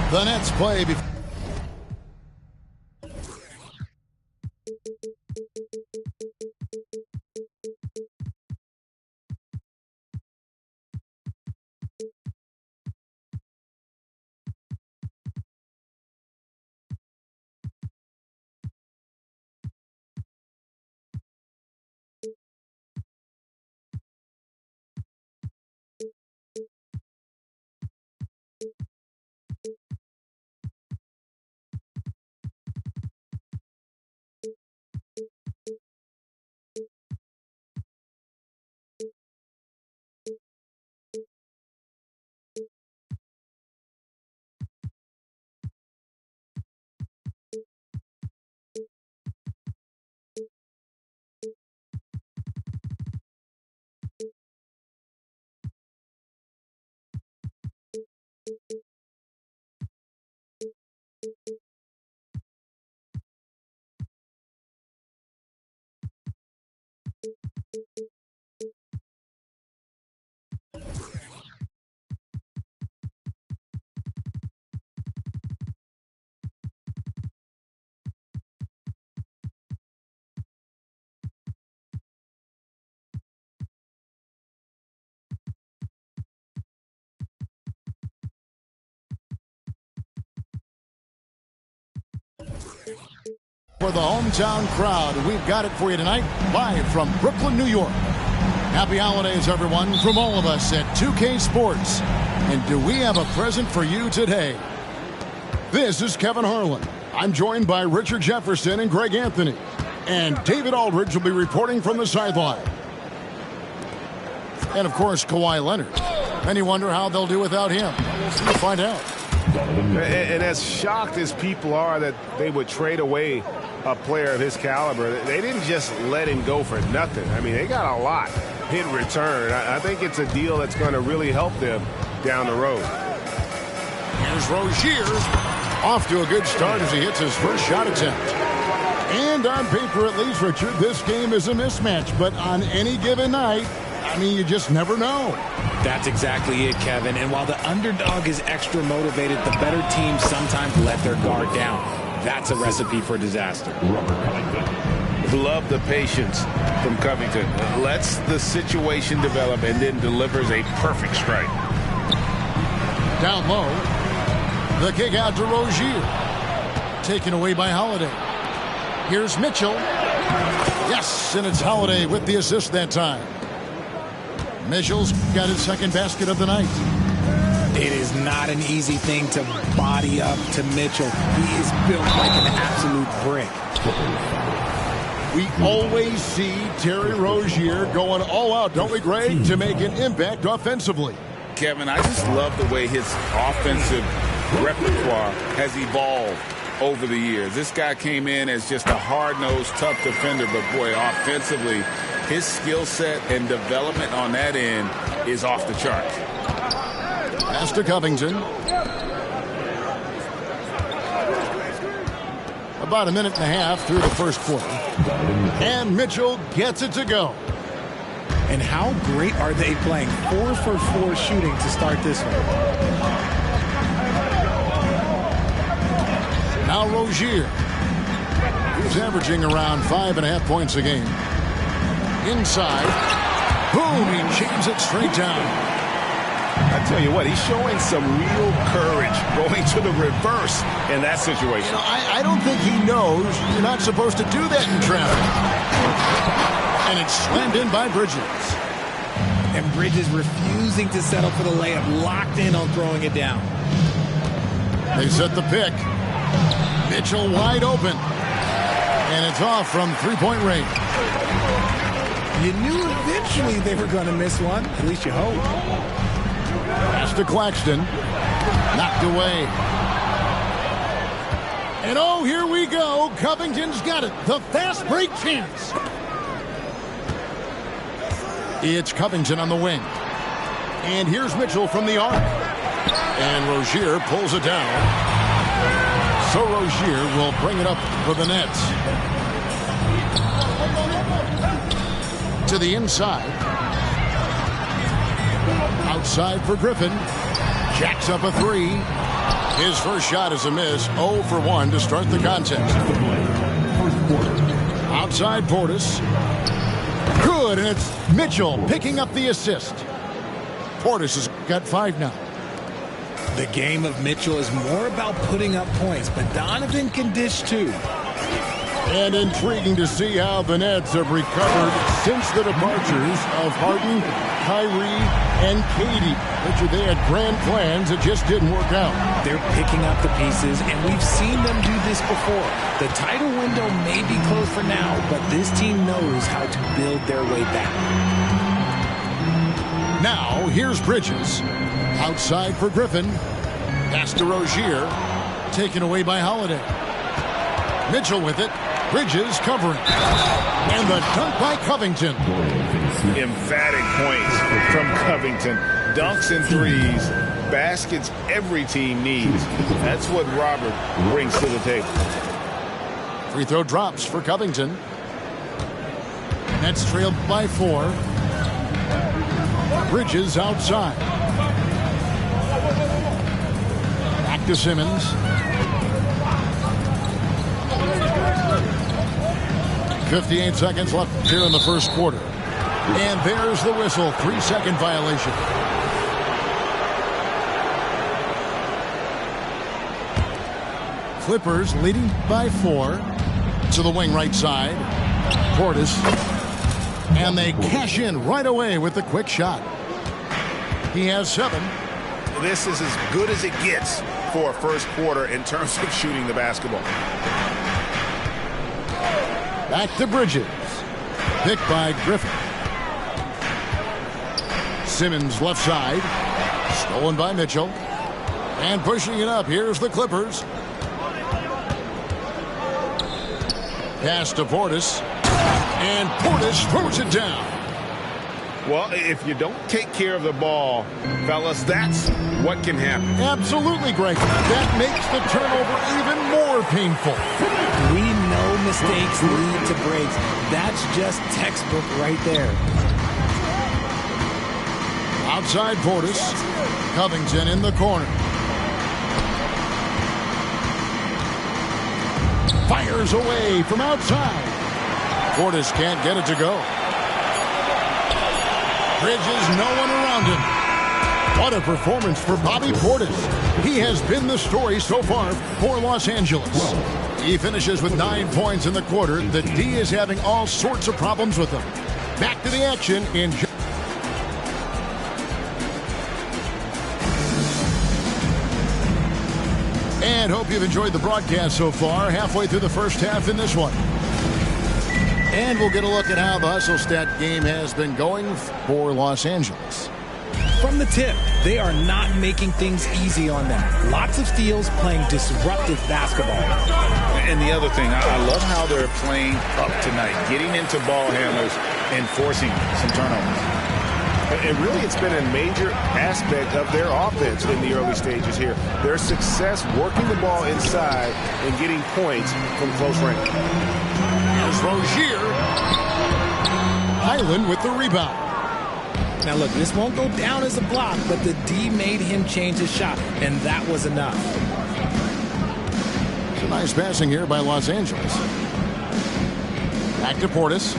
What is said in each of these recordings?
The Nets play before. For the hometown crowd, we've got it for you tonight, live from Brooklyn, New York. Happy holidays, everyone, from all of us at 2K Sports. And do we have a present for you today? This is Kevin Harlan. I'm joined by Richard Jefferson and Greg Anthony. And David Aldridge will be reporting from the sideline. And, of course, Kawhi Leonard. And you wonder how they'll do without him. We'll find out. And as shocked as people are that they would trade away a player of his caliber, they didn't just let him go for nothing. I mean, they got a lot in return. I think it's a deal that's going to really help them down the road. Here's Rozier. Off to a good start as he hits his first shot attempt. And on paper, at least, Richard, this game is a mismatch. But on any given night, I mean, you just never know. That's exactly it, Kevin. And while the underdog is extra motivated, the better teams sometimes let their guard down. That's a recipe for disaster. Love the patience from Covington. Lets the situation develop and then delivers a perfect strike. Down low. The kick out to Rozier. Taken away by Holiday. Here's Mitchell. Yes, and it's Holiday with the assist that time. Mitchell's got his second basket of the night. It is not an easy thing to body up to Mitchell. He is built like an absolute brick. We always see Terry Rozier going all out, don't we, Greg, to make an impact offensively. Kevin, I just love the way his offensive repertoire has evolved over the years. This guy came in as just a hard-nosed, tough defender, but boy, offensively, his skill set and development on that end is off the charts. Pass to Covington. About a minute and a half through the first quarter. And Mitchell gets it to go. And how great are they playing? 4 for 4 shooting to start this one. Now Rozier. He's averaging around 5.5 points a game. Inside. Boom, he jams it straight down. I tell you what, he's showing some real courage going to the reverse in that situation. You know, I don't think he knows you're not supposed to do that in traffic. And it's slammed in by Bridges. And Bridges refusing to settle for the layup, locked in on throwing it down. They set the pick. Mitchell wide open. And it's off from three-point range. You knew eventually they were going to miss one. At least you hope. Pass to Claxton. Knocked away. And oh, here we go. Covington's got it. The fast break chance. It's Covington on the wing. And here's Mitchell from the arc. And Rozier pulls it down. So Rozier will bring it up for the Nets. To the inside. Outside for Griffin. Jacks up a three. His first shot is a miss. 0 for 1 to start the contest. Outside Portis. Good, and it's Mitchell picking up the assist. Portis has got 5 now. The game of Mitchell is more about putting up points, but Donovan can dish too. And intriguing to see how the Nets have recovered since the departures of Harden, Kyrie, and KD. Richard, they had grand plans that just didn't work out. They're picking up the pieces, and we've seen them do this before. The title window may be closed for now, but this team knows how to build their way back. Now, here's Bridges. Outside for Griffin. Pass to Rozier. Taken away by Holiday. Mitchell with it. Bridges covering. And the dunk by Covington. Emphatic points from Covington. Dunks and threes. Baskets every team needs. That's what Robert brings to the table. Free throw drops for Covington. Nets trailed by 4. Bridges outside. Back to Simmons. .58 seconds left here in the first quarter. And there's the whistle. 3-second violation. Clippers leading by 4. To the wing right side. Portis. And they cash in right away with the quick shot. He has 7. This is as good as it gets for a first quarter in terms of shooting the basketball. Back to Bridges. Picked by Griffin. Simmons left side. Stolen by Mitchell. And pushing it up. Here's the Clippers. Pass to Portis. And Portis throws it down. Well, if you don't take care of the ball, fellas, that's what can happen. Absolutely, Greg. That makes the turnover even more painful. We know mistakes lead to breaks. That's just textbook right there. Outside Portis. Covington in the corner. Fires away from outside. Portis can't get it to go. Bridges, no one around him. What a performance for Bobby Portis. He has been the story so far for Los Angeles. He finishes with 9 points in the quarter. The D is having all sorts of problems with him. Back to the action in... And hope you've enjoyed the broadcast so far. Halfway through the first half in this one. And we'll get a look at how the hustle stat game has been going for Los Angeles. From the tip, they are not making things easy on them. Lots of steals, playing disruptive basketball. And the other thing, I love how they're playing up tonight, getting into ball handlers and forcing some turnovers. And really, it's been a major aspect of their offense in the early stages here. Their success working the ball inside and getting points from close range. Here's Rozier. Island with the rebound. Now look, this won't go down as a block, but the D made him change his shot, and that was enough. Some nice passing here by Los Angeles. Back to Portis.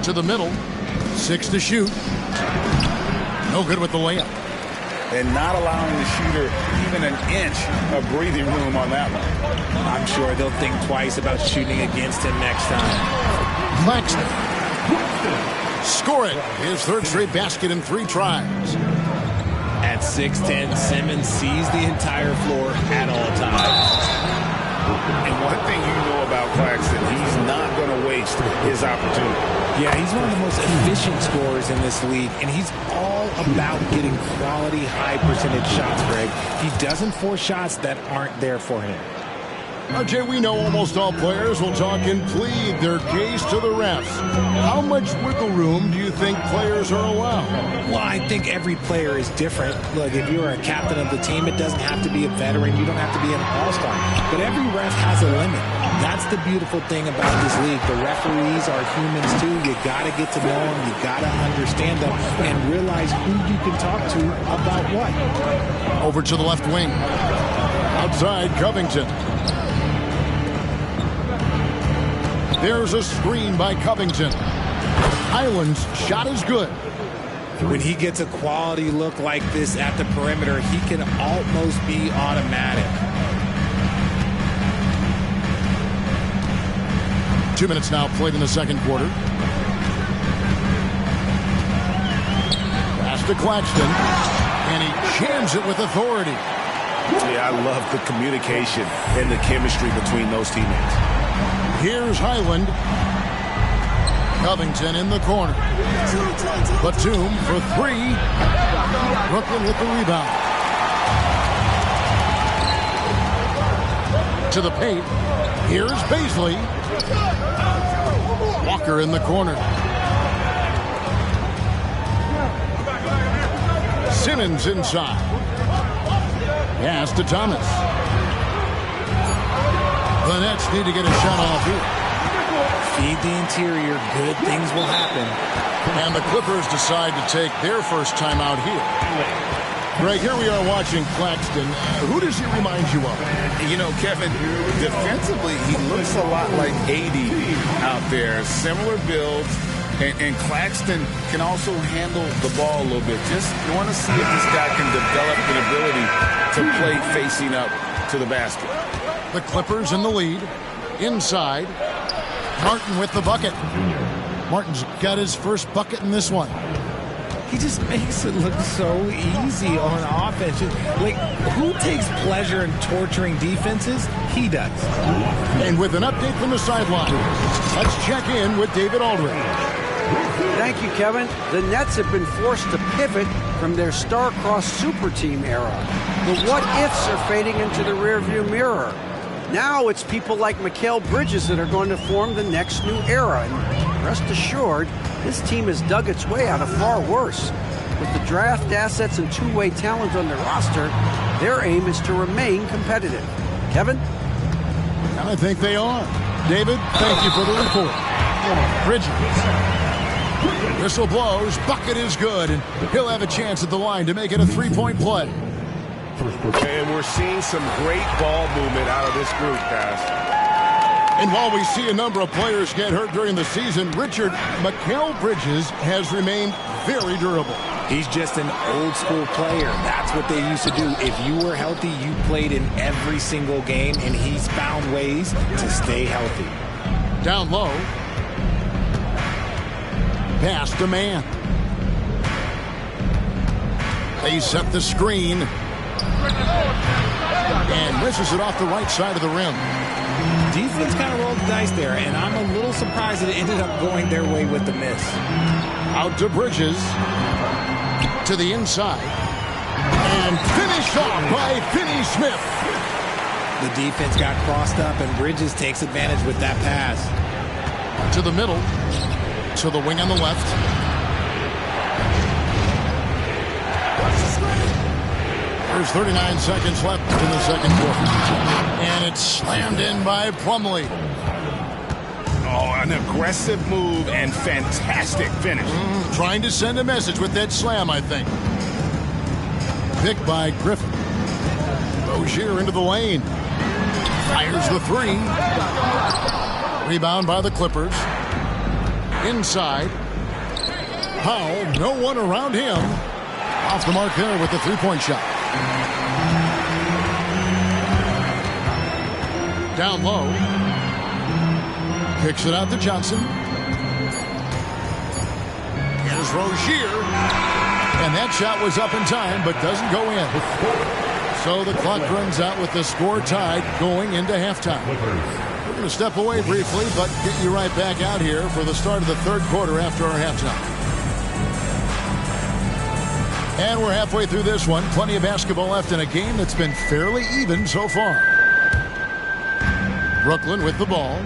To the middle. 6 to shoot. No good with the layup. And not allowing the shooter even an inch of breathing room on that one. I'm sure they'll think twice about shooting against him next time. Claxton. Score it. His third straight basket in 3 tries. At 6'10", Simmons sees the entire floor at all times. And one thing you know about Claxton, he's not going to waste his opportunity. Yeah, he's one of the most efficient scorers in this league, and he's all about getting quality, high-percentage shots, Greg. He doesn't force shots that aren't there for him. Now, Jay, we know almost all players will talk and plead their case to the refs. How much wiggle room do you think players are allowed? Well, I think every player is different. Look, if you're a captain of the team, it doesn't have to be a veteran. You don't have to be an all-star. But every ref has a limit. That's the beautiful thing about this league. The referees are humans, too. You got to get to know them. You got to understand them and realize who you can talk to about what. Over to the left wing. Outside, Covington. There's a screen by Covington. Highland's shot is good. When he gets a quality look like this at the perimeter, he can almost be automatic. 2 minutes now played in the second quarter. Pass to Claxton. And he jams it with authority. Yeah, I love the communication and the chemistry between those teammates. Here's Highland. Covington in the corner. Batum for three. Brooklyn with the rebound. To the paint. Here's Baisley. Walker in the corner. Simmons inside. Pass to Thomas. The Nets need to get a shot off here. Feed the interior. Good things will happen. And the Clippers decide to take their first time out here. Greg, here we are watching Claxton. Who does he remind you of? You know, Kevin, defensively, he looks a lot like AD out there. Similar builds. And Claxton can also handle the ball a little bit. Just want to see if this guy can develop an ability to play facing up to the basket. The Clippers in the lead. Inside. Martin with the bucket. Martin's got his first bucket in this one. He just makes it look so easy on offense. Like, who takes pleasure in torturing defenses? He does. And with an update from the sideline, let's check in with David Aldridge. Thank you, Kevin. The Nets have been forced to pivot from their star-crossed super team era. The what-ifs are fading into the rearview mirror. Now it's people like Mikal Bridges that are going to form the next new era. And rest assured, this team has dug its way out of far worse. With the draft assets and two-way talent on their roster, their aim is to remain competitive. Kevin? And I think they are. David, thank you for the report. Bridges. Whistle blows. Bucket is good. And he'll have a chance at the line to make it a three-point play. And we're seeing some great ball movement out of this group, guys. And while we see a number of players get hurt during the season, Richard, Mikal Bridges has remained very durable. He's just an old-school player. That's what they used to do. If you were healthy, you played in every single game, and he's found ways to stay healthy. Down low. Pass to man. They set the screen. And misses it off the right side of the rim. Defense kind of rolled the dice there, and I'm a little surprised that it ended up going their way with the miss. Out to Bridges. To the inside. And finished off by Finney-Smith. The defense got crossed up, and Bridges takes advantage with that pass. To the middle. To the wing on the left. There's 39 seconds left in the second quarter. And it's slammed in by Plumlee. Oh, an aggressive move and fantastic finish. Trying to send a message with that slam, I think. Picked by Griffin. Rozier into the lane. Fires the three. Rebound by the Clippers. Inside. Powell, no one around him. Off the mark there with the three-point shot. Down low. Kicks it out to Johnson. Here's Rozier. And that shot was up in time, but doesn't go in. So the clock runs out with the score tied going into halftime. We're going to step away briefly, but get you right back out here for the start of the third quarter after our halftime. And we're halfway through this one. Plenty of basketball left in a game that's been fairly even so far. Brooklyn with the ball.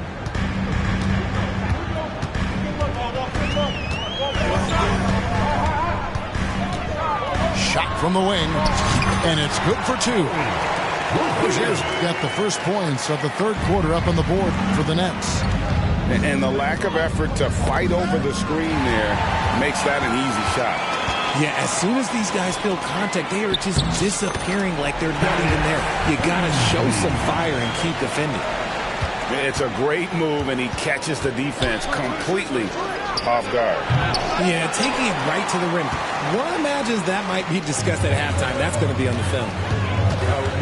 Shot from the wing, and it's good for two. Rozier's got the first points of the third quarter up on the board for the Nets. And the lack of effort to fight over the screen there makes that an easy shot. Yeah, as soon as these guys feel contact, they are just disappearing like they're not even there. You got to show some fire and keep defending. It's a great move, and he catches the defense completely off guard. Yeah, taking it right to the rim. One imagines that might be discussed at halftime. That's going to be on the film.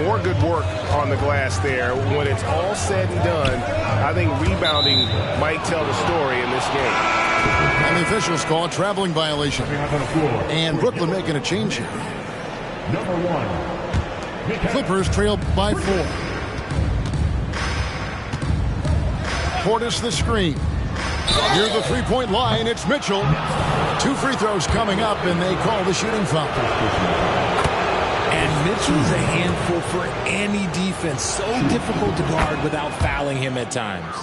More good work on the glass there. When it's all said and done, I think rebounding might tell the story in this game. And the officials call a traveling violation. And Brooklyn making a change here. Number 1. Clippers trail by 4. Portis the screen. Near the three-point line, it's Mitchell. 2 free throws coming up, and they call the shooting foul. And Mitchell's a handful for any defense. So difficult to guard without fouling him at times.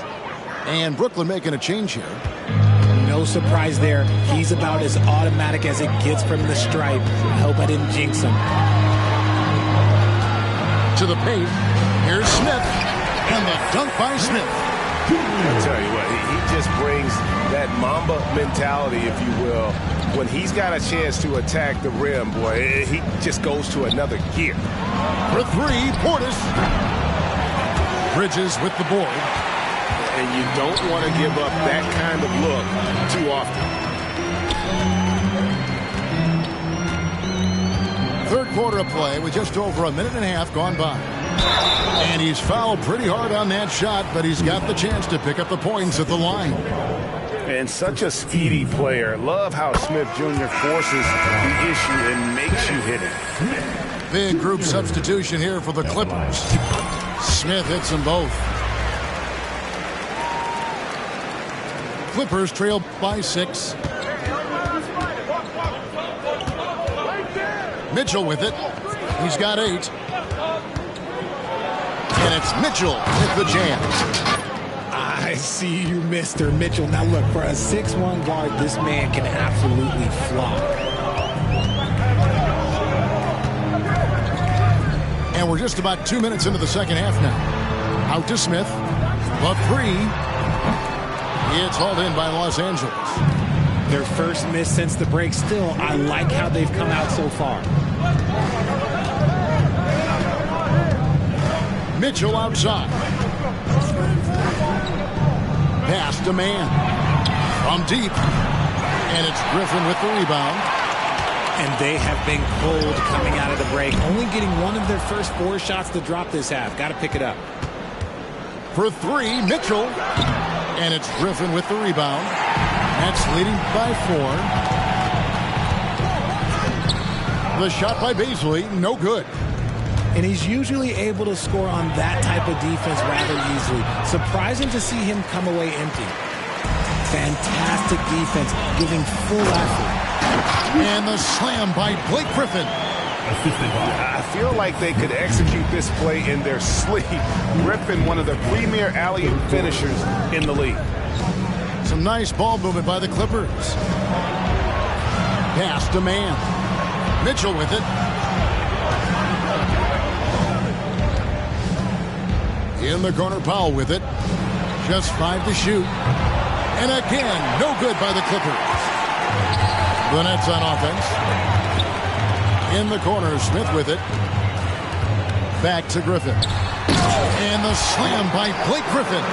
And Brooklyn making a change here. No surprise there. He's about as automatic as it gets from the stripe. I hope I didn't jinx him. To the paint. Here's Smith. And the dunk by Smith. I'll tell you what, he just brings that Mamba mentality, if you will. When he's got a chance to attack the rim, boy, he just goes to another gear. For 3, Portis. Bridges with the board. And you don't want to give up that kind of look too often. Third quarter of play with just over a minute and a half gone by. And he's fouled pretty hard on that shot, but he's got the chance to pick up the points at the line. And such a speedy player. Love how Smith Jr. forces the issue and makes you hit it. Big group substitution here for the Clippers. Smith hits them both. Clippers trail by 6. Mitchell with it. He's got 8. And it's Mitchell with the jam. I see you, Mr. Mitchell. Now look, for a 6'1" guard, this man can absolutely fly. And we're just about 2 minutes into the second half now. Out to Smith. The 3. It's hauled in by Los Angeles. Their first miss since the break. Still, I like how they've come out so far. Mitchell outside. Pass to man. From deep. And it's Griffin with the rebound. And they have been cold coming out of the break. Only getting one of their first 4 shots to drop this half. Got to pick it up. For 3, Mitchell. And it's Griffin with the rebound. That's leading by 4. The shot by Beasley, no good. And he's usually able to score on that type of defense rather easily. Surprising to see him come away empty. Fantastic defense, giving full effort. And the slam by Blake Griffin. I feel like they could execute this play in their sleep. Griffin, one of the premier alley-oop finishers in the league. Some nice ball movement by the Clippers. Pass to man. Mitchell with it. In the corner, Powell with it. Just 5 to shoot. And again, no good by the Clippers. The Nets on offense. In the corner, Smith with it. Back to Griffin. And the slam by Blake Griffin.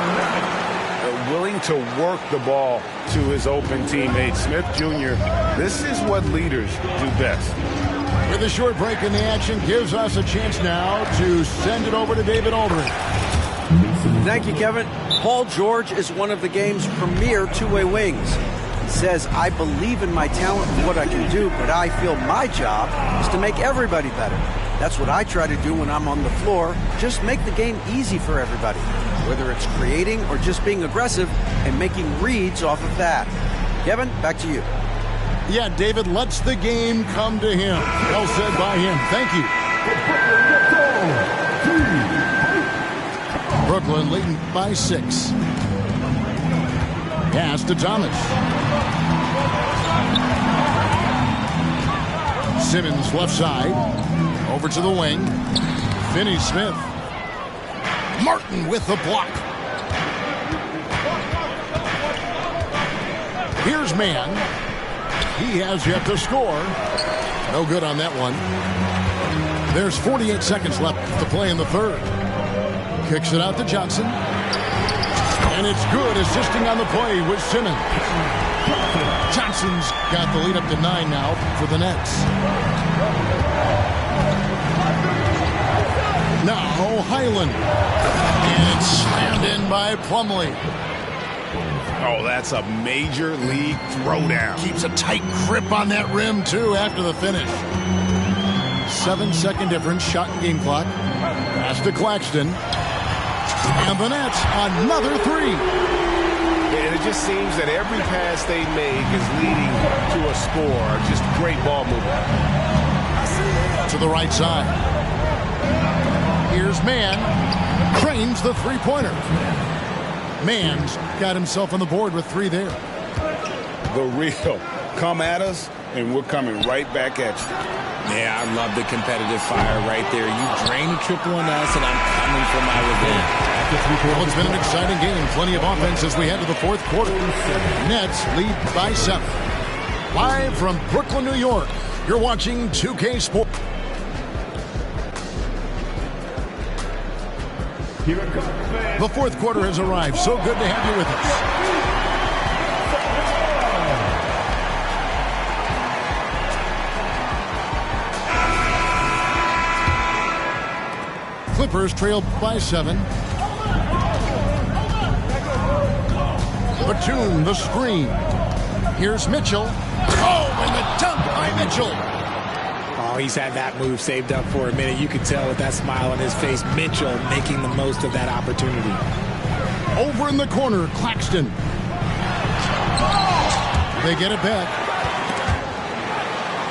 Willing to work the ball to his open teammate. Smith Jr., this is what leaders do best. With a short break in the action, gives us a chance now to send it over to David Aldridge. Thank you, Kevin. Paul George is one of the game's premier two-way wings. He says, I believe in my talent and what I can do, but I feel my job is to make everybody better. That's what I try to do when I'm on the floor. Just make the game easy for everybody, whether it's creating or just being aggressive and making reads off of that. Kevin, back to you. Yeah, David lets the game come to him. Well said by him. Thank you. Brooklyn leading by 6. Pass to Thomas. Simmons left side. Over to the wing. Finney-Smith. Martin with the block. Here's Mann. He has yet to score. No good on that one. There's 48 seconds left to play in the third. Kicks it out to Johnson. And it's good, assisting on the play with Simmons. Johnson's got the lead up to 9 now for the Nets. Now Highland. And it's slammed in by Plumlee. Oh, that's a major league throwdown. Keeps a tight grip on that rim, too, after the finish. 7-second difference, shot and game clock. Pass to Claxton. And the Nets, another 3. And it just seems that every pass they make is leading to a score. Just great ball movement. To the right side. Here's Mann. Cranes the three-pointer. Mann's got himself on the board with 3 there. The real. Come at us, and we're coming right back at you. Yeah, I love the competitive fire right there. You drain a triple on us, and I'm coming for my revenge. Well, it's been an exciting game. Plenty of offense as we head to the fourth quarter. Nets lead by 7. Live from Brooklyn, New York, you're watching 2K Sports. The fourth quarter has arrived. So good to have you with us. Clippers trail by 7. Batum, the screen. Here's Mitchell. Oh, and the dunk by Mitchell. Oh, he's had that move saved up for a minute. You could tell with that smile on his face, Mitchell making the most of that opportunity. Over in the corner, Claxton. They get it back.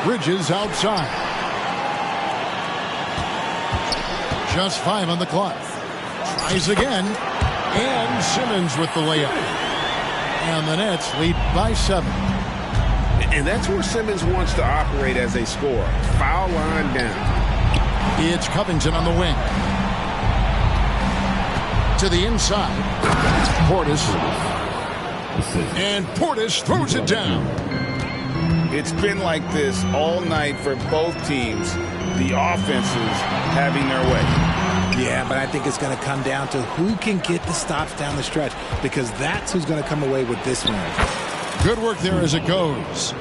Bridges outside. Just 5 on the clock. Tries again. And Simmons with the layup. And the Nets lead by 7. And that's where Simmons wants to operate as a scorer. Foul line down. It's Covington on the wing. To the inside. Portis. And Portis throws it down. It's been like this all night for both teams. The offenses having their way. Yeah, but I think it's going to come down to who can get the stops down the stretch, because that's who's going to come away with this one. Good work there as it goes.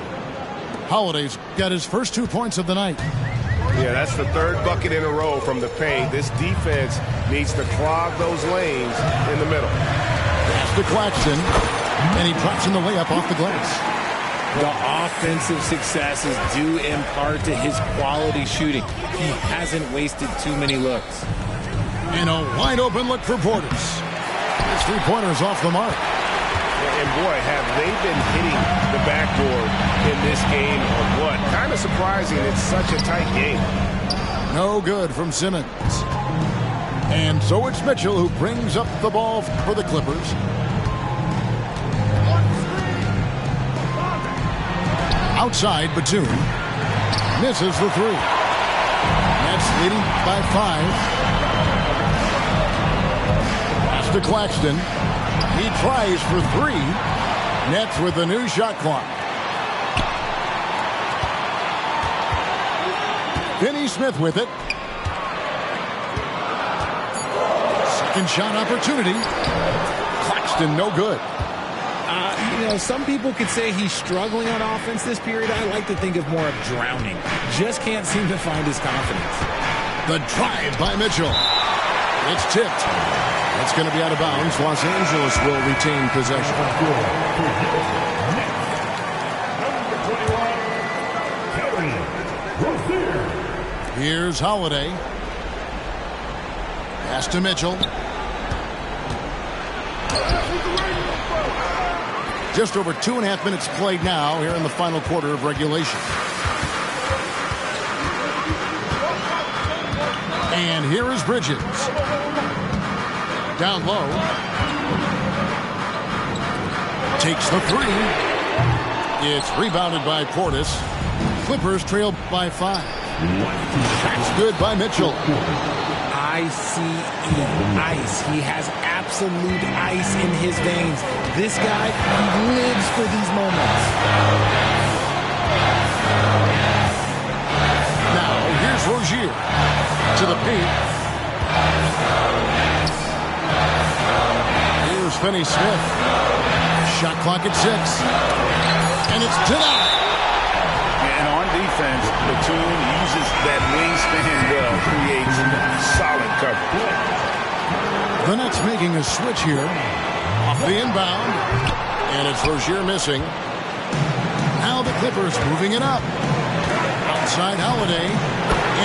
Holiday's got his first 2 points of the night. Yeah, that's the 3rd bucket in a row from the paint. This defense needs to clog those lanes in the middle. Pass to Claxton, and he drops in the layup off the glass. The offensive success is due in part to his quality shooting. He hasn't wasted too many looks. And a wide open look for Portis. His 3-pointer is off the mark. And boy, have they been hitting the backboard in this game or what? Kind of surprising it's such a tight game. No good from Simmons. And so it's Mitchell who brings up the ball for the Clippers. Outside, Batum misses the 3. Nets leading by 5. Pass to Claxton. He tries for 3. Nets with a new shot clock. Finney-Smith with it. Second shot opportunity. Claxton no good. You know, some people could say he's struggling on offense this period. I like to think of more of drowning. Just can't seem to find his confidence. The drive by Mitchell. It's tipped. It's going to be out of bounds. Los Angeles will retain possession. Here's Holiday. Pass to Mitchell. Just over 2.5 minutes played now here in the final quarter of regulation. And here is Bridges. Down low. Takes the three. It's rebounded by Portis. Clippers trail by 5. That's good by Mitchell. ICE, ice. He has absolute ice in his veins. This guy, he lives for these moments. Now, here's Rozier to the paint. Here's Finney-Smith. Shot clock at 6. And it's denied. And on defense, Batum uses that wingspan well, creates solid coverage. The Nets making a switch here. Off the inbound. And it's Rozier missing. Now the Clippers moving it up. Outside Holiday.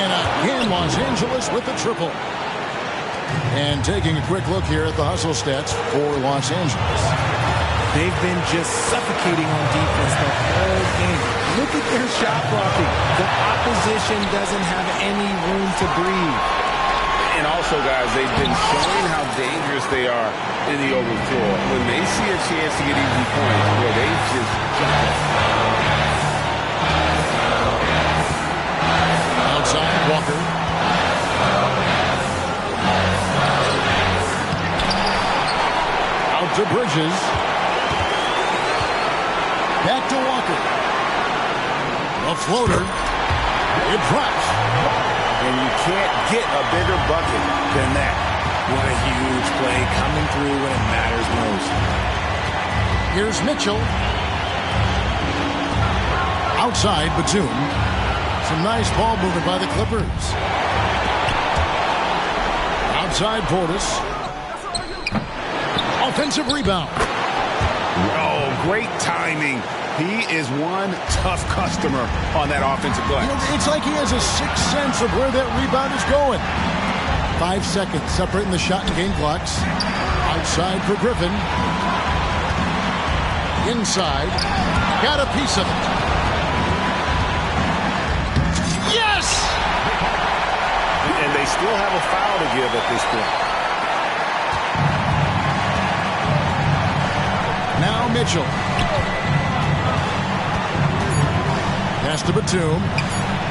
And again, Los Angeles with the triple. And taking a quick look here at the hustle stats for Los Angeles. They've been just suffocating on defense the whole game. Look at their shot blocking. The opposition doesn't have any room to breathe. And also, guys, they've been showing how dangerous they are in the open floor. When they see a chance to get easy points, well, they just jump it. Outside, Walker. Out to Bridges. Back to Walker. A floater. It drops. And you can't get a bigger bucket than that. What a huge play coming through when it matters most. Here's Mitchell. Outside, Batum. Some nice ball movement by the Clippers. Outside, Portis. Offensive rebound. Oh, great timing. He is one tough customer on that offensive glass. You know, it's like he has a sixth sense of where that rebound is going. 5 seconds separating the shot and game clocks. Outside for Griffin. Inside. Got a piece of it. Yes! And they still have a foul to give at this point. Now Mitchell. Pass to Batum.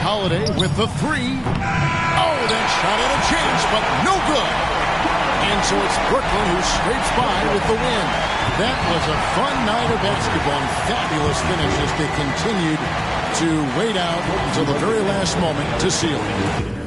Holiday with the three. Oh, that shot had a chance, but no good. And so it's Brooklyn who scrapes by with the win. That was a fun night of basketball and fabulous finish as they continued to wait out until the very last moment to seal it.